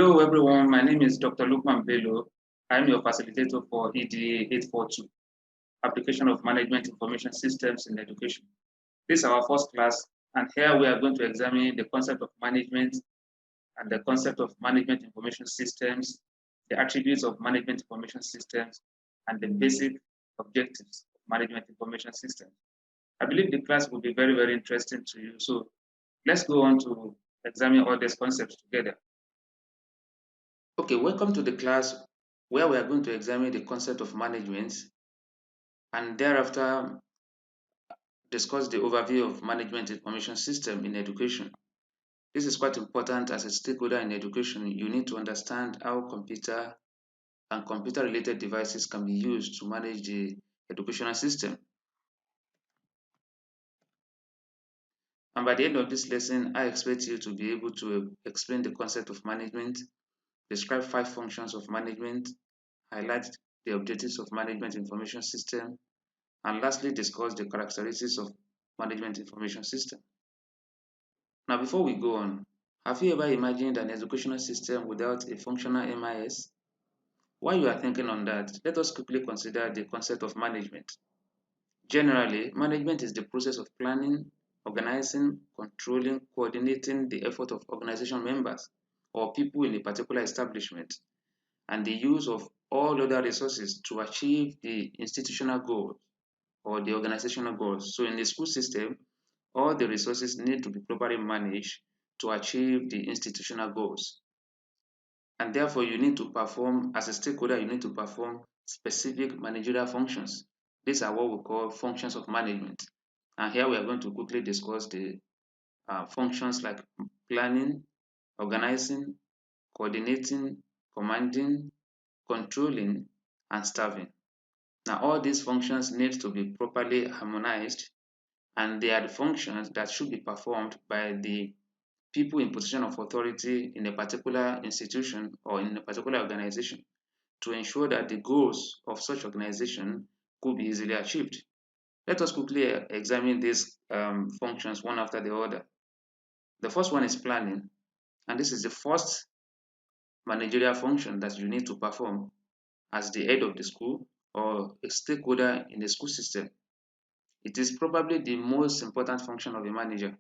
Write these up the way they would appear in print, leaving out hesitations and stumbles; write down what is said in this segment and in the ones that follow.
Hello everyone, my name is Dr. Lukman Bello. I'm your facilitator for Eda842, Application of Management Information Systems in Education. This is our first class, and here we are going to examine the concept of management and the concept of management information systems, the attributes of management information systems, and the basic objectives of management information systems. I believe the class will be very, very interesting to you. So let's go on to examine all these concepts together. Okay, welcome to the class where we are going to examine the concept of management and thereafter discuss the overview of management information system in education. This is quite important as a stakeholder in education. You need to understand how computer and computer-related devices can be used to manage the educational system. And by the end of this lesson, I expect you to be able to explain the concept of management, describe 5 functions of management, highlight the objectives of management information system, and lastly discuss the characteristics of management information system. Now before we go on, have you ever imagined an educational system without a functional MIS? While you are thinking on that, let us quickly consider the concept of management. Generally, management is the process of planning, organizing, controlling, coordinating the effort of organization members or people in a particular establishment and the use of all other resources to achieve the institutional goals or the organizational goals. So in the school system, all the resources need to be properly managed to achieve the institutional goals. And therefore, you need to perform, as a stakeholder, you need to perform specific managerial functions. These are what we call functions of management. And here we are going to quickly discuss the functions like planning, organizing, coordinating, commanding, controlling, and staffing. Now, all these functions need to be properly harmonized, and they are the functions that should be performed by the people in position of authority in a particular institution or in a particular organization to ensure that the goals of such organization could be easily achieved. Let us quickly examine these functions one after the other. The first one is planning, and this is the first managerial function that you need to perform as the head of the school or a stakeholder in the school system. It is probably the most important function of a manager.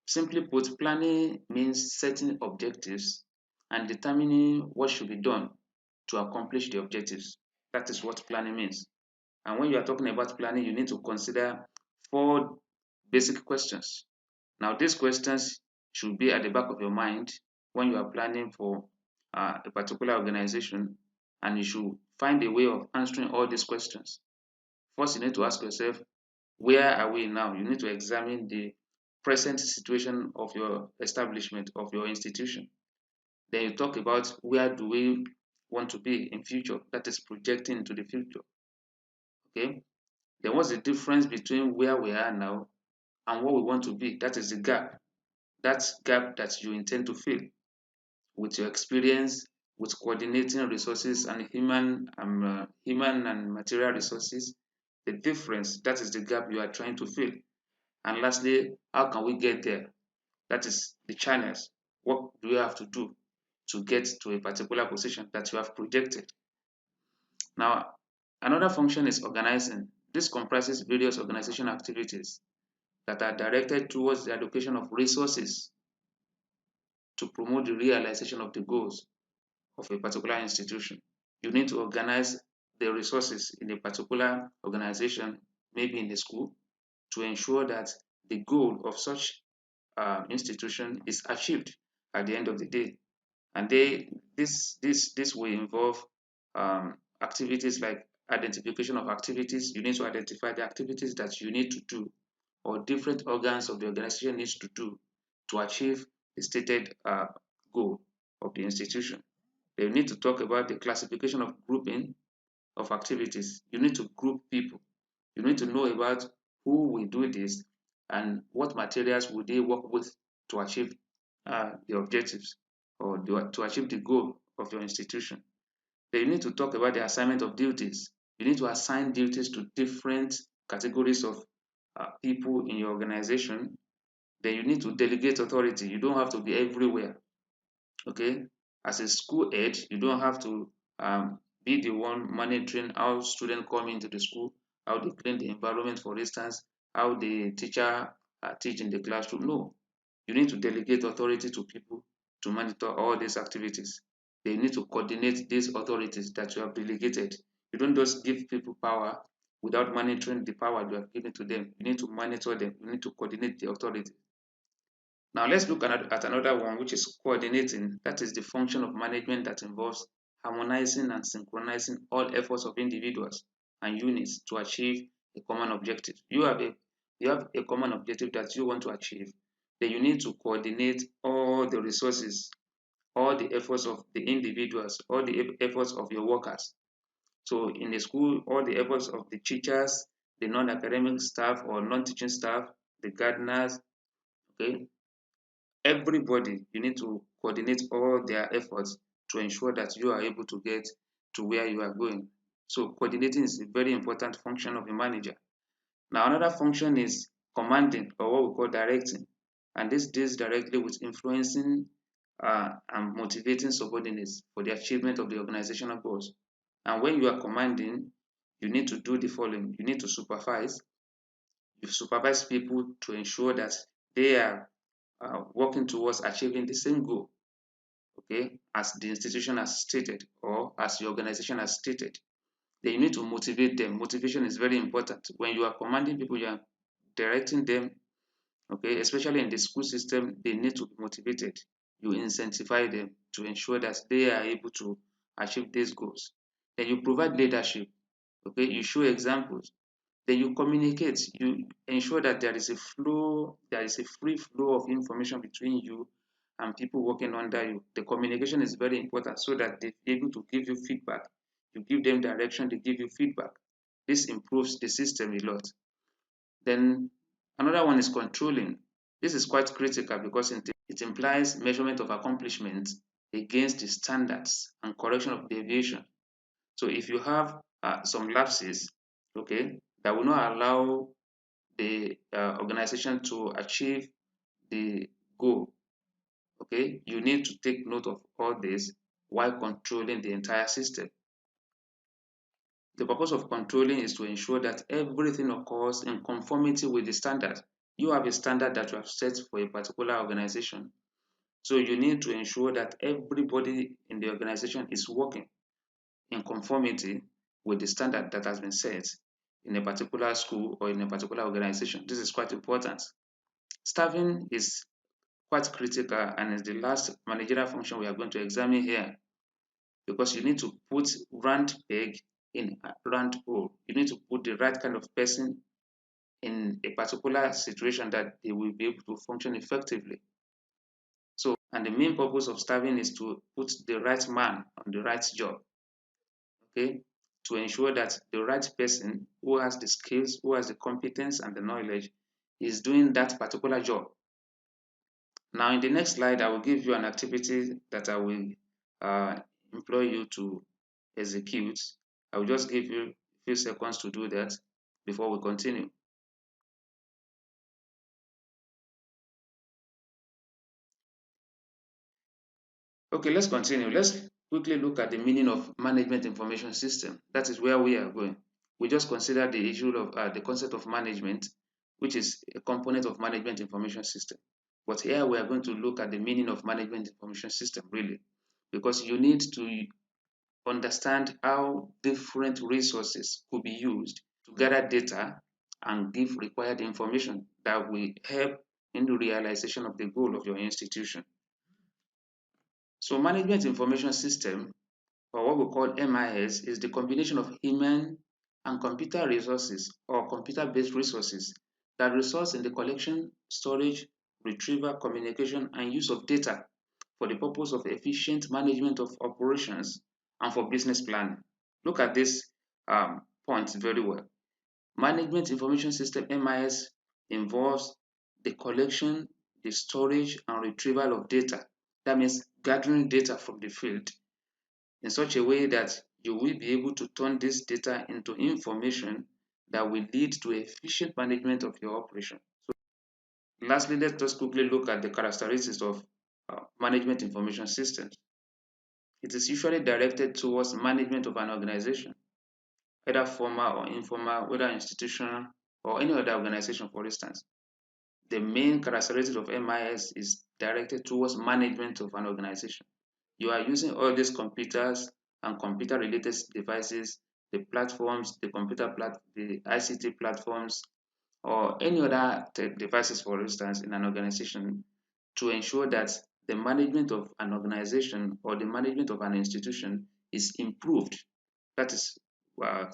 Simply put, planning means setting objectives and determining what should be done to accomplish the objectives. That is what planning means. And when you are talking about planning, you need to consider 4 basic questions. Now, these questions should be at the back of your mind when you are planning for a particular organization, and you should find a way of answering all these questions. First, you need to ask yourself, where are we now? You need to examine the present situation of your establishment, of your institution. Then you talk about where do we want to be in future, that is projecting into the future. Okay. Then what's the difference between where we are now and what we want to be? That is the gap. That gap that you intend to fill with your experience, with coordinating resources and human and material resources. The difference, that is the gap you are trying to fill. And lastly, how can we get there? That is the channels. What do you have to do to get to a particular position that you have projected? Now, another function is organizing. This comprises various organization activities that are directed towards the allocation of resources to promote the realization of the goals of a particular institution. You need to organize the resources in a particular organization, maybe in the school, to ensure that the goal of such institution is achieved at the end of the day. And this will involve activities like identification of activities. You need to identify the activities that you need to do or different organs of the organization needs to do to achieve the stated goal of the institution. They need to talk about the classification of grouping of activities. You need to group people. You need to know about who will do this and what materials will they work with to achieve the objectives or to achieve the goal of your institution. Then you need to talk about the assignment of duties. You need to assign duties to different categories of people in your organization. Then you need to delegate authority. You don't have to be everywhere. Okay, as a school head, you don't have to be the one monitoring how students come into the school, how they clean the environment, for instance, how the teacher teach in the classroom. No, you need to delegate authority to people to monitor all these activities. They need to coordinate these authorities that you have delegated. You don't just give people power without monitoring the power you have given to them. You need to monitor them. You need to coordinate the authority. Now let's look at another one, which is coordinating. That is the function of management that involves harmonizing and synchronizing all efforts of individuals and units to achieve a common objective. You have a common objective that you want to achieve. Then you need to coordinate all the resources, all the efforts of the individuals, all the efforts of your workers. So in the school, all the efforts of the teachers, the non-academic staff or non-teaching staff, the gardeners, okay, everybody, you need to coordinate all their efforts to ensure that you are able to get to where you are going. So coordinating is a very important function of a manager. Now another function is commanding, or what we call directing, and this deals directly with influencing and motivating subordinates for the achievement of the organizational goals. And when you are commanding, you need to do the following. You need to supervise. You supervise people to ensure that they are working towards achieving the same goal, okay, as the institution has stated or as the organization has stated. Then you need to motivate them. Motivation is very important. When you are commanding people, you are directing them, okay, especially in the school system, they need to be motivated. You incentivize them to ensure that they are able to achieve these goals. Then you provide leadership, okay, you show examples. Then you communicate, you ensure that there is a flow, there is a free flow of information between you and people working under you. The communication is very important so that they're able to give you feedback. You give them direction, they give you feedback. This improves the system a lot. Then another one is controlling. This is quite critical because it implies measurement of accomplishment against the standards and correction of deviation. So if you have some lapses, okay, that will not allow the organization to achieve the goal, okay, you need to take note of all this while controlling the entire system. The purpose of controlling is to ensure that everything occurs in conformity with the standard. You have a standard that you have set for a particular organization. So you need to ensure that everybody in the organization is working in conformity with the standard that has been set in a particular school or in a particular organization. This is quite important. Staffing is quite critical and is the last managerial function we are going to examine here, because you need to put round peg in a round hole. You need to put the right kind of person in a particular situation that they will be able to function effectively. So, and the main purpose of staffing is to put the right man on the right job, okay, to ensure that the right person who has the skills, who has the competence and the knowledge is doing that particular job. Now, in the next slide, I will give you an activity that I will uh, employ you to execute. I will just give you a few seconds to do that before we continue. Okay, let's continue. Let's quickly look at the meaning of management information system. That is where we are going. We just considered the issue of the concept of management, which is a component of management information system. But here we are going to look at the meaning of management information system, really, because you need to understand how different resources could be used to gather data and give required information that will help in the realization of the goal of your institution. So management information system, or what we call MIS, is the combination of human and computer resources or computer-based resources that results in the collection, storage, retrieval, communication, and use of data for the purpose of efficient management of operations and for business planning. Look at this point very well. Management Information System (MIS) involves the collection, the storage, and retrieval of data. That means gathering data from the field in such a way that you will be able to turn this data into information that will lead to efficient management of your operation. So lastly, let's just quickly look at the characteristics of management information systems. It is usually directed towards management of an organization, either formal or informal, whether institutional or any other organization, for instance. The main characteristic of MIS is directed towards management of an organization. You are using all these computers and computer-related devices, the platforms, the ICT platforms, or any other tech devices, for instance, in an organization to ensure that the management of an organization or the management of an institution is improved. That is uh,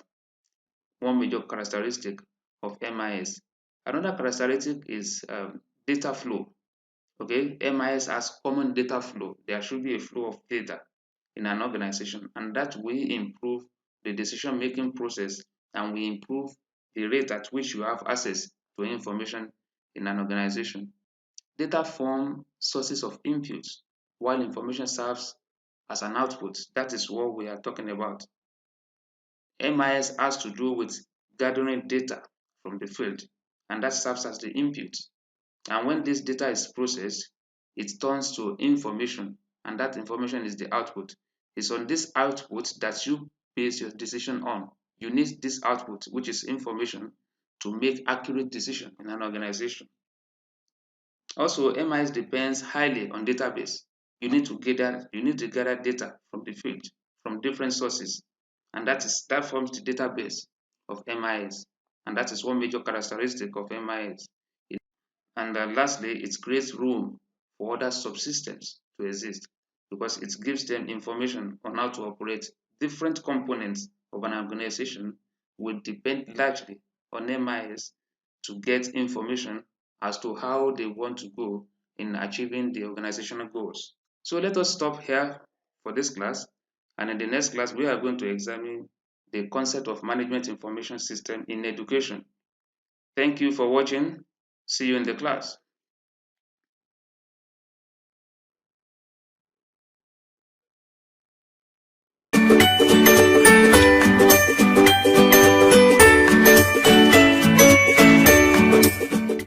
one major characteristic of MIS. Another characteristic is data flow. Okay, MIS has common data flow. There should be a flow of data in an organization, and that will improve the decision-making process and will improve the rate at which you have access to information in an organization. Data form sources of input, while information serves as an output. That is what we are talking about. MIS has to do with gathering data from the field, and that serves as the input. And when this data is processed, it turns to information, and that information is the output. It's on this output that you base your decision on. You need this output, which is information, to make accurate decision in an organization. Also, MIS depends highly on database. You need to gather data from the field, from different sources, and that forms the database of MIS. And that is one major characteristic of MIS. And lastly, it creates room for other subsystems to exist because it gives them information on how to operate. Different components of an organization will depend largely on MIS to get information as to how they want to go in achieving the organizational goals. So let us stop here for this class, and in the next class we are going to examine the concept of management information system in education. Thank you for watching. See you in the class.